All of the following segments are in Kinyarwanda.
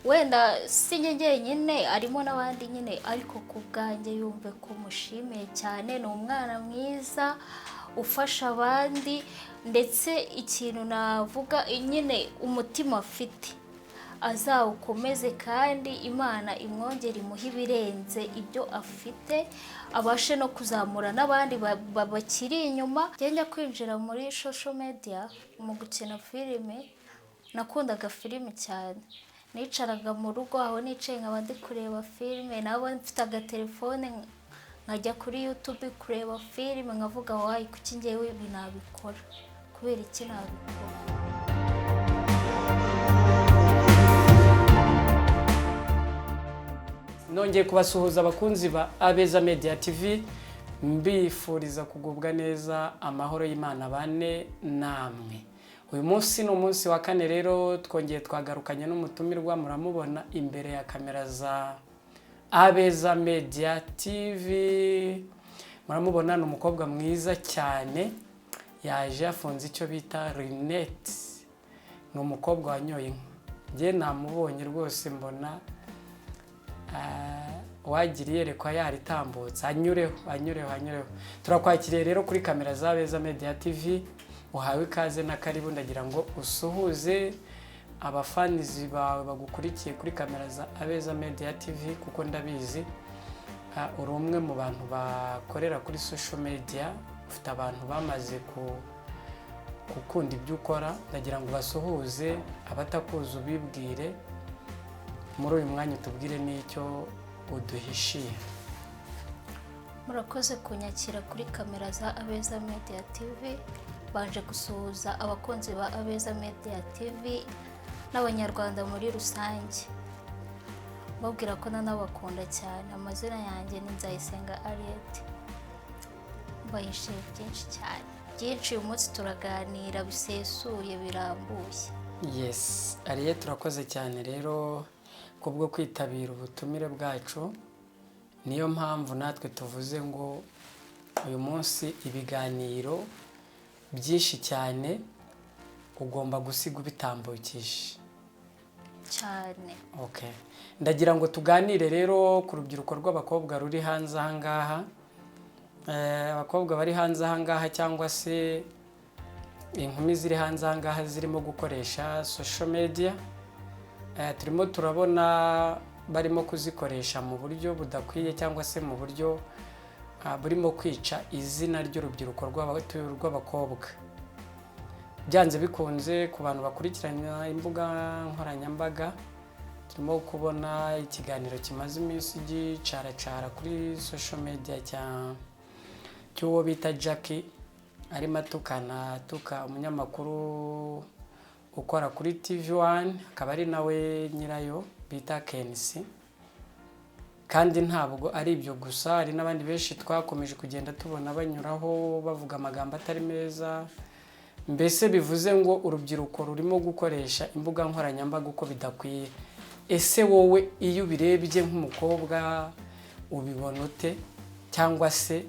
wenda si njye nyine arimo n'abandi nyine, ariko ku bwanjye yumve ko mushimiye cyane. Ni umwana mwiza ufasha abandi, ndetse ikintu navuga nyine umutima afite azawukomeze, kandi Imana imwongere imuhe ibirenze ibyo afite, abashe no kuzamura n'abandi bakiri inyuma. Njya kwinjira muri social media mu gukina filime, nakundaga filime cyane. Nicaraga mu rugo aho nicaye nkaba ndi kureba filime, nabo mfite agatelefone nkajya kuri YouTube kureba filime, nkavuga wayi kuki njyewe ibi nabikora, kubera iki nabikora. Nongeye kubasuhuza abakunzi ba Abeza Media TV, mbifuriza kugubwa neza, amahoro y'Imana bane namwe. Uyu munsi ni umunsi wa kane rero, twongeye twagarukanye n'umutumirwa, muramubona imbere ya kamera za Abeza Media TV. Muramubona ni umukobwa mwiza cyane, yaje afunze icyo bita rinete. Ni umukobwa wanyoye inka. Njye namubonye rwose mbona wagiriye yerekwa yaritambutse, anyureho. Turakwakiriye rero kuri kamera za Abeza Media TV, uhawe ikaze na karibu. Ndagira ngo usuhuze abafanizi bawe bagukurikiye kuri kamera za Abeza Media TV, kuko ndabizi uri umwe mu bantu bakorera kuri social media, ufite abantu bamaze gukunda ibyo ukora. Ndagira ngo basuhuze, abatakuzi ubibwire, muri uyu mwanya tubwire n'icyo uduhishiye. Murakoze kunyakira kuri kamera za Abeza Media TV. Baje gusuhuza abakunzi ba Abeza Media TV n'abanyarwanda muri rusange, babwira ko nanabakunda cyane. Amazina yanjye ni Nzayisenga Ariete. Mbahishiye byinshi cyane, byinshi. Uyu munsi turaganira bisesuye birambuye. Yes, Ariete, turakoze cyane rero kubwo kwitabira ubutumire bwacu. Niyo mpamvu natwe tuvuze ngo uyu munsi ibiganiro byinshi cyane ugomba gusiga ubitambukisha cyane. Okay. Ndagira ngo tuganire rero ku rubyiruko rw'abakobwa ruri hanze aha ngaha. Abakobwa bari hanze aha ngaha, cyangwa se inkumi ziri hanze aha ngaha zirimo gukoresha social media. Turimo turabona barimo kuzikoresha mu buryo budakwiye, cyangwa se mu buryo burimo kwica izina ry'urubyiruko rw'abakobwa. Byanze bikunze ku bantu bakurikirana imbuga nkoranyambaga, turimo kubona ikiganiro kimaze iminsi gicaracara kuri social media cy'uwo bita Jackie, arimo atuka umunyamakuru ukora kuri TV1, akaba ari nawe nyirayo bita Kensi. Kandi ntabwo ari ibyo gusa, hari n'abandi benshi twakomeje kugenda tubona banyuraho bavuga amagambo atari meza. Mbese bivuze ngo urubyiruko rurimo gukoresha imbuga nkoranyambaga uko bidakwiye. Ese wowe iyo ubirebye nk'umukobwa ubibona ute, cyangwa se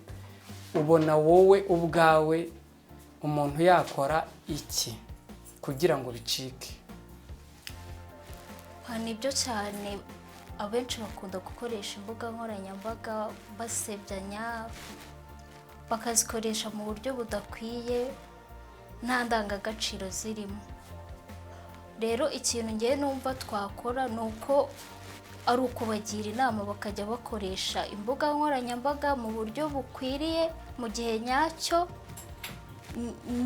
ubona wowe ubwawe umuntu yakora iki kugira ngo bicike? Nibyo cyane, abenshi bakunda gukoresha imbuga nkoranyambaga basebyanya, bakazikoresha mu buryo budakwiye, nta ndangagaciro zirimo. Rero ikintu ngiye numva twakora ni uko ari ukubagira inama bakajya bakoresha imbuga nkoranyambaga mu buryo bukwiriye, mu gihe nyacyo,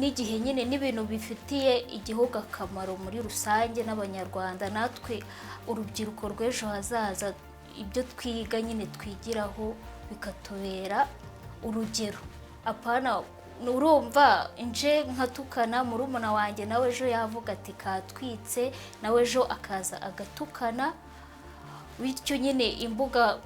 n'igihe nyine n'ibintu bifitiye igihugu akamaro muri rusange n'abanyarwanda. Natwe urubyiruko rw'ejo hazaza, ibyo twiga nyine twigiraho bikatubera urugero. Apana urumva nje nkatukana murumuna wanjye, nawe ejo yavuga ati katwitse, nawe ejo akaza agatukana. Bityo nyine imbuga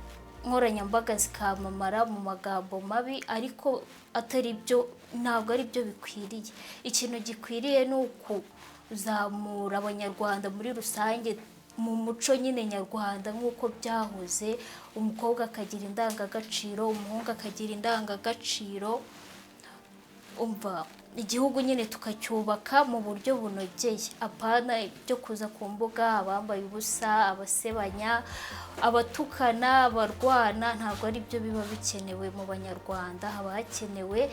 nkoranyambaga zikamamara mu magambo mabi, ariko atari byo, ntabwo ari byo bikwiriye. Ikintu gikwiriye ni ukuzamura abanyarwanda muri rusange mu muco nyine nyarwanda nk'uko byahoze. Umukobwa akagira indangagaciro, umuhungu akagira indangagaciro. Umva igihugu nyine tukacyubaka mu buryo bunogeye, apana byo kuza ku mbuga abambaye ubusa, abasebanya, abatukana, abarwana. Ntabwo ari byo biba bikenewe mu banyarwanda. Haba hakenewe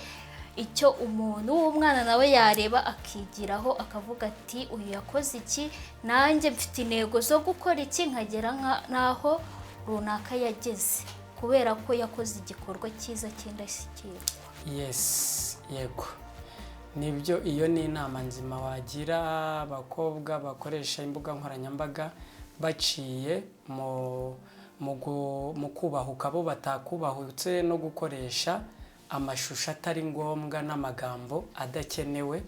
icyo umuntu w'umwana nawe yareba akigiraho, akavuga ati uyu yakoze iki, nanjye mfite intego zo gukora iki, nkagera n'aho runaka yageze kubera ko yakoze igikorwa cyiza cy'indashyikirwa. Yes, yego. Nibyo, iyo ni inama nzima wagira abakobwa bakoresha imbuga nkoranyambaga baciye mu kubahuka bo batakubahutse no gukoresha amashusho atari ngombwa n'amagambo adakenewe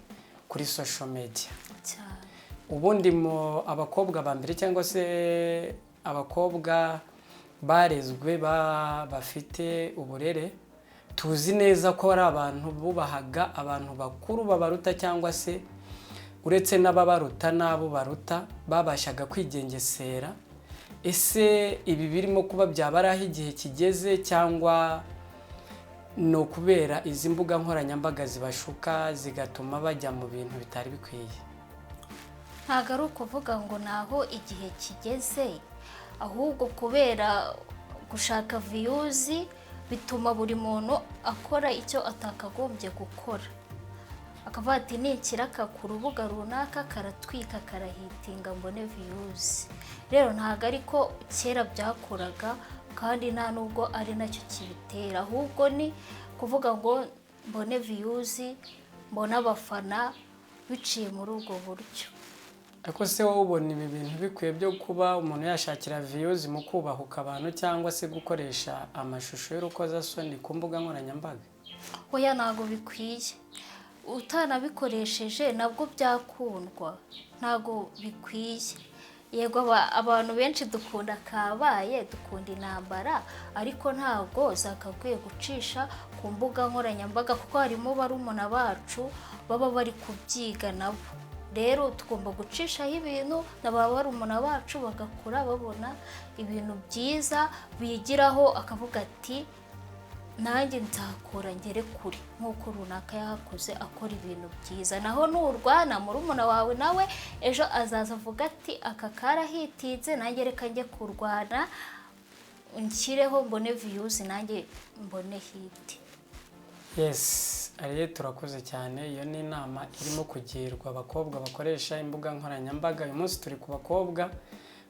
kuri social media. Ubundi abakobwa ba mbere cyangwa se abakobwa barezwe bafite uburere, tuzi neza ko ari abantu bubahaga abantu bakuru babaruta, cyangwa se uretse n'ababaruta n'abo baruta babashaga kwigengesera. Ese ibi birimo kuba byaba ari aho igihe kigeze, cyangwa no kubera izi mbuga nkoranyambaga zibashuka zigatuma bajya mu bintu bitari bikwiye? Ntabwo ari ukuvuga ngo naho igihe kigeze, ahubwo kubera gushaka viyuzi bituma buri muntu akora icyo atakagombye gukora. Akavuga ati nikiraka ku rubuga runaka karatwika karahitinga mbone viyuzi. Rero ntabwo ariko kera byakoraga, kandi nta nubwo ari nacyo kibitera, ahubwo ni kuvuga ngo mbone viyuzi, mbone abafana biciye muri ubwo buryo. Ariko se wowe ubona ibi bintu bikwiye byo kuba umuntu yashakira viyuzi mu kubahuka abantu, cyangwa se gukoresha amashusho y'urukozasoni ku mbuga nkoranyambaga? Oya, ntabwo bikwiye. Utanabikoresheje nabwo byakundwa, ntabwo bikwiye. Yego, abantu benshi dukunda kabaye, dukunda intambara, ariko ntabwo zakakwiye gucisha ku mbuga nkoranyambaga, kuko harimo barumuna bacu baba bari kubyiga nabo. Rero tugomba gucishaho ibintu n'aba barumuna bacu bagakura babona ibintu byiza bigiraho, akavuga ati nanjye nzakora ngere kure nk'uko runaka yahakoze akora ibintu byiza. Naho nurwana murumuna wawe nawe ejo azaza avuga ati aka karahitinze, nanjye reka njye kurwana nshyireho mbone viyuzi, nanjye mbone hiti. Yes, ariye turakoze cyane. Iyo ni inama irimo kugirwa abakobwa bakoresha imbuga nkoranyambaga. Uyu munsi turi ku bakobwa,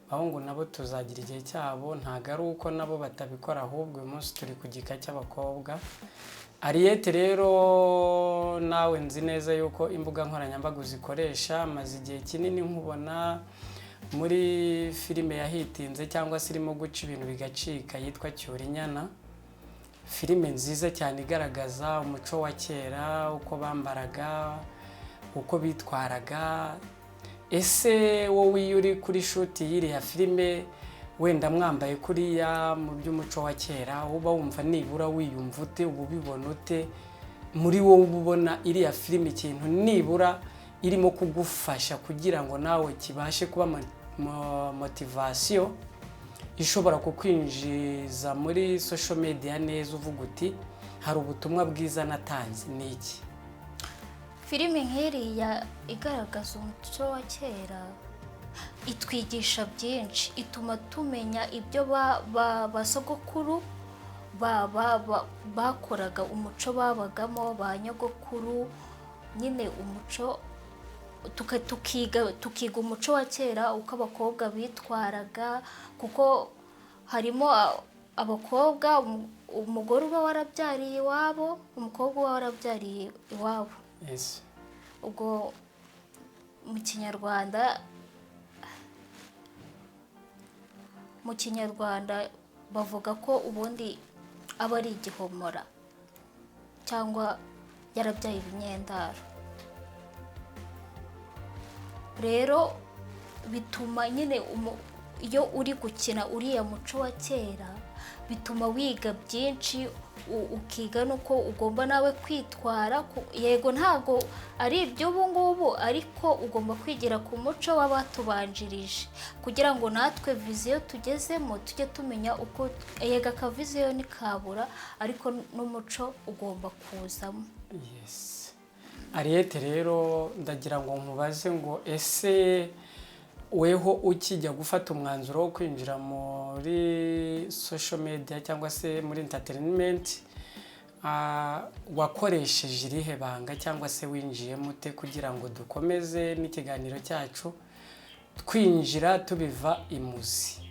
abahungu nabo tuzagira igihe cyabo. Ntabwo ari uko nabo batabikora, ahubwo uyu munsi turi ku gika cy'abakobwa. Ariyete rero, nawe nzi neza yuko imbuga nkoranyambaga uzikoresha, maze igihe kinini nkubona muri filime yahitinze cyangwa se irimo guca ibintu bigacika yitwa Cyurinyana. Filime nziza cyane igaragaza umuco wa kera, uko bambaraga, uko bitwaraga. Ese wowe iyo uri kuri shoot y'iriya filime, wenda mwambaye kuriya mu by'umuco wa kera, uba wumva nibura wiyumva ute, uba ubibona ute? Muri wowe ubona iriya filime ikintu nibura irimo kugufasha kugira ngo nawe kibashe kuba motivation ishobora kukwinjiza muri social media neza, uvuga uti hari ubutumwa bwiza natanze, ni iki? Filime nk'iriya igaragaza umuco wa kera itwigisha byinshi, ituma tumenya ibyo basogokuru bakoraga, umuco babagamo, ba nyogokuru. Nyine umuco tukiga umuco wa kera, uko abakobwa bitwaraga, kuko harimo abakobwa, umugore uba warabyariye iwabo, umukobwa uba warabyariye iwabo. Yes. Ubwo mu kinyarwanda bavuga ko ubundi aba ari igihomora cyangwa yarabyaye ibinyendaro. Rero bituma nyine iyo uri gukina uriya muco wa kera, bituma wiga byinshi, ukiga nuko ugomba nawe kwitwara. Yego ntabwo ari iby'ubu ngubu, ariko ugomba kwigira ku muco w'abatubanjirije kugira ngo natwe viziyo tugezemo tujye tumenya uko. Yego akaviziyo ni kabura, ariko n'umuco ugomba kuzamo. Yes. Ariete rero ndagira ngo nkubaze ngo ese weho ukijya gufata umwanzuro wo kwinjira muri social media cyangwa se muri entertainment, wakoresheje irihe banga cyangwa se winjiyemo ute kugira ngo dukomeze n'ikiganiro cyacu twinjira tubiva imuzi?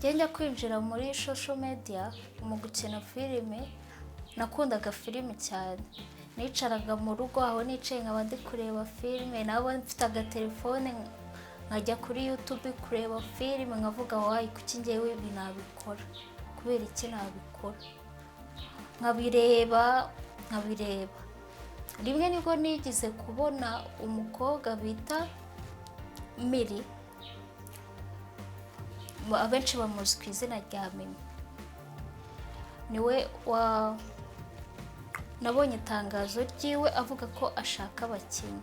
njya kwinjira muri social media mu gukina filime. Nakundaga filime cyane, nicaraga mu rugo aho nicaye nkaba ndi kureba filime, nabo mfite agatelefone nkajya kuri YouTube kureba filime, nkavuga wayi kuki ngewe ibi nabikora, kubera iki nabikora, nkabireba. Rimwe nibwo nigize kubona umukobwa bita Miri, abenshi bamuzi ku izina rya Mimi. Niwe nabonye itangazo ryiwe avuga ko ashaka abakinnyi.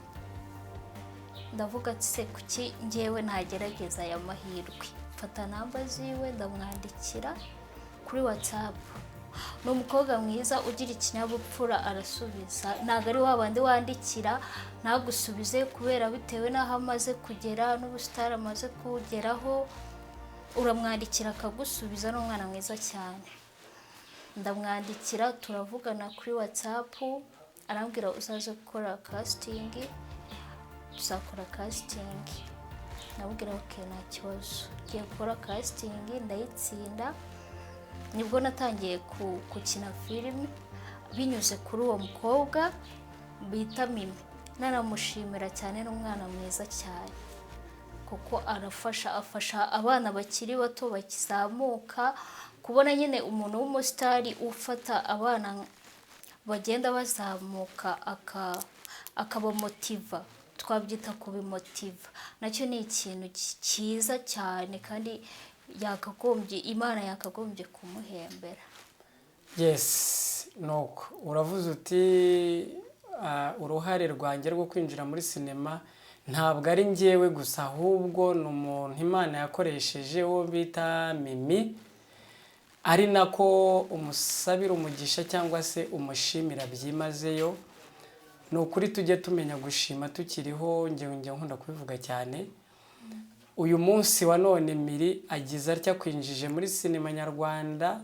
Ndavuga ati se kuki ngewe ntagerageza aya mahirwe, mfata namba ziwe ndamwandikira kuri WhatsApp. Ni umukobwa mwiza ugira ikinyabupfura, arasubiza. Ntabwo ari wabandi wandikira ntagusubize kubera bitewe n'aho amaze kugera n'ubusitari amaze kugeraho, uramwandikira akagusubiza. Ni umwana mwiza cyane. Ndamwandikira turavugana kuri WhatsApp, arambwira uzaze gukora casting, tuzakora casting. Nabwira okay nta kibazo, ngiye gukora casting ndayitsinda. Nibwo natangiye gukina filime binyuze kuri uwo mukobwa bita Mimi. Nanamushimira cyane, n'umwana mwiza cyane kuko afasha abana bakiri bato bakizamuka, kubona nyine umuntu w'umusitari ufata abana bagenda bazamuka akabamotiva, twabyita kubimotiva. Nacyo ni ikintu cyiza cyane kandi Imana yakagombye kumuhembera. Yes, nuko uravuze uti uruhare rwanjye rwo kwinjira muri sinema ntabwo ari njyewe gusa, ahubwo ni umuntu Imana yakoresheje wo bita Mimi, ari nako umusabira umugisha cyangwa se umushimira byimazeyo. Ni ukuri tujye tumenya gushima tukiriho, njye nkunda kubivuga cyane. Uyu munsi wa none Miri agize atya kwinjije muri sinema nyarwanda,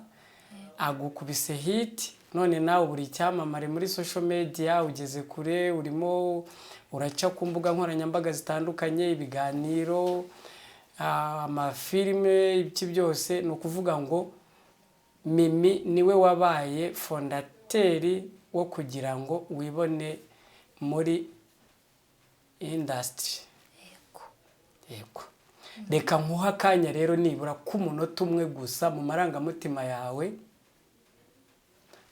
agukubise hit, none nawe buri cyamamare muri social media, ugeze kure, urimo uraca ku mbuga nkoranyambaga zitandukanye, ibiganiro, amafilime, ibiki byose. Ni ukuvuga ngo Mimi niwe wabaye fondateri wo kugira ngo wibone muri industry. Yego. Reka nkuha akanya rero nibura k'umunota umwe gusa mu marangamutima yawe.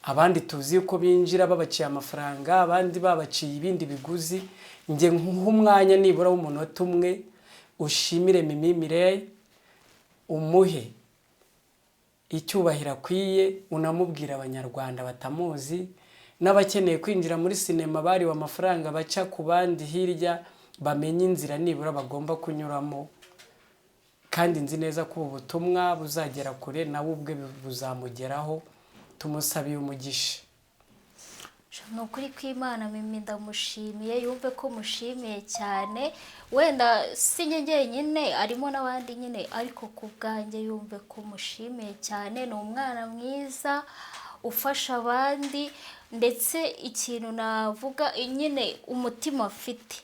Abandi tuzi uko binjira babaciye amafaranga, abandi babaciye ibindi biguzi. Nge nkuha umwanya nibura w'umunota umwe ushimire Mimi Mireille, umuhe icyubahiro akwiye, unamubwira abanyarwanda batamuzi n'abakeneye kwinjira muri sinema bari wa mafaranga baca ku bandi hirya, bamenye inzira nibura bagomba kunyuramo. Kandi nzi neza ko ubutumwa buzagera kure, nawe ubwe buzamugeraho. Tumusabiye umugisha. Ni ukuri kw'Imana Mimi ndamushimiye, yumve ko mushimiye cyane. Wenda si njye nyine, arimo n'abandi nyine, ariko ku bwanjye yumve ko mushimiye cyane. Ni umwana mwiza ufasha abandi, ndetse ikintu navuga nyine umutima afite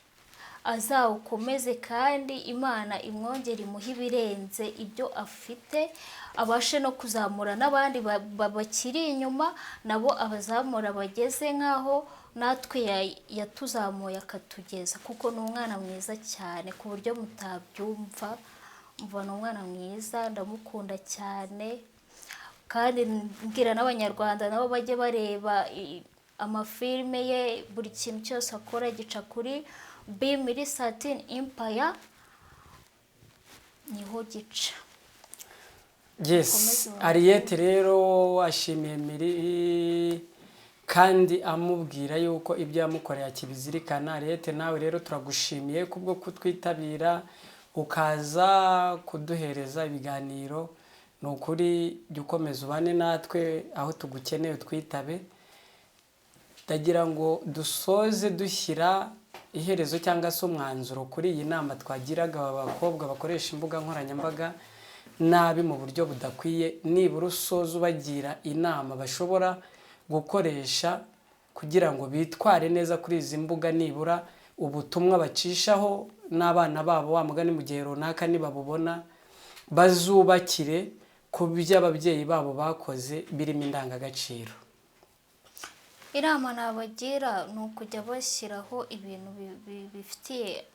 azawukomeze, kandi Imana imwongere imuhe ibirenze ibyo afite, abashe no kuzamura n'abandi bakiri inyuma, nabo abazamura bageze nk'aho natwe yatuzamuye akatugeza, kuko ni umwana mwiza cyane ku buryo mutabyumva. Mva ni umwana mwiza, ndamukunda cyane, kandi mbwira n'abanyarwanda nabo bajye bareba amafilime ye, buri kintu cyose akora gica kuri Miri Satin Empire, niho gica. Yes, Ariete rero ashimiye Miri kandi amubwira yuko ibyo yamukoreye akibizirikana. Ariete nawe rero turagushimiye kubwo kutwitabira ukaza kuduhereza ibiganiro. Ni ukuri jya ukomeza ubane natwe, aho tugukeneye twitabe. ndagira ngo dusoze dushyira iherezo cyangwa se umwanzuro kuri iyi nama twagiraga aba bakobwa bakoresha imbuga nkoranyambaga nabi mu buryo budakwiye, nibura usoze ubagira inama bashobora gukoresha kugira ngo bitware neza kuri izi mbuga, nibura ubutumwa bacishaho n'abana babo wa mugani mu gihe runaka nibabubona bazubakire ku byo ababyeyi babo bakoze birimo indangagaciro. inama nabagira ni ukujya bashyiraho ibintu bifitiye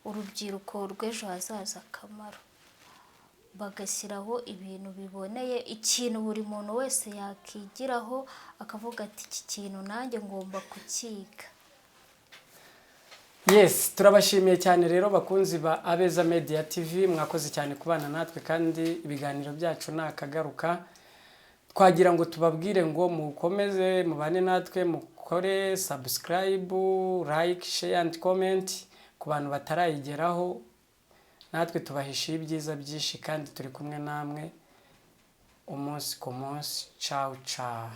urubyiruko rw'ejo hazaza akamaro, bagashyiraho ibintu biboneye, ikintu buri muntu wese yakigiraho akavuga ati iki kintu nanjye ngomba kukiga. Yes, turabashimiye cyane rero bakunzi ba Abeza Media TV, mwakoze cyane kubana natwe kandi ibiganiro byacu nakagaruka. Twagira ngo tubabwire ngo mukomeze mubane natwe, mukore subscribe, like, share and comment ku bantu batarayigeraho. Natwe tubahishiye ibyiza byinshi kandi turi kumwe namwe umunsi ku munsi. Ciao ciao.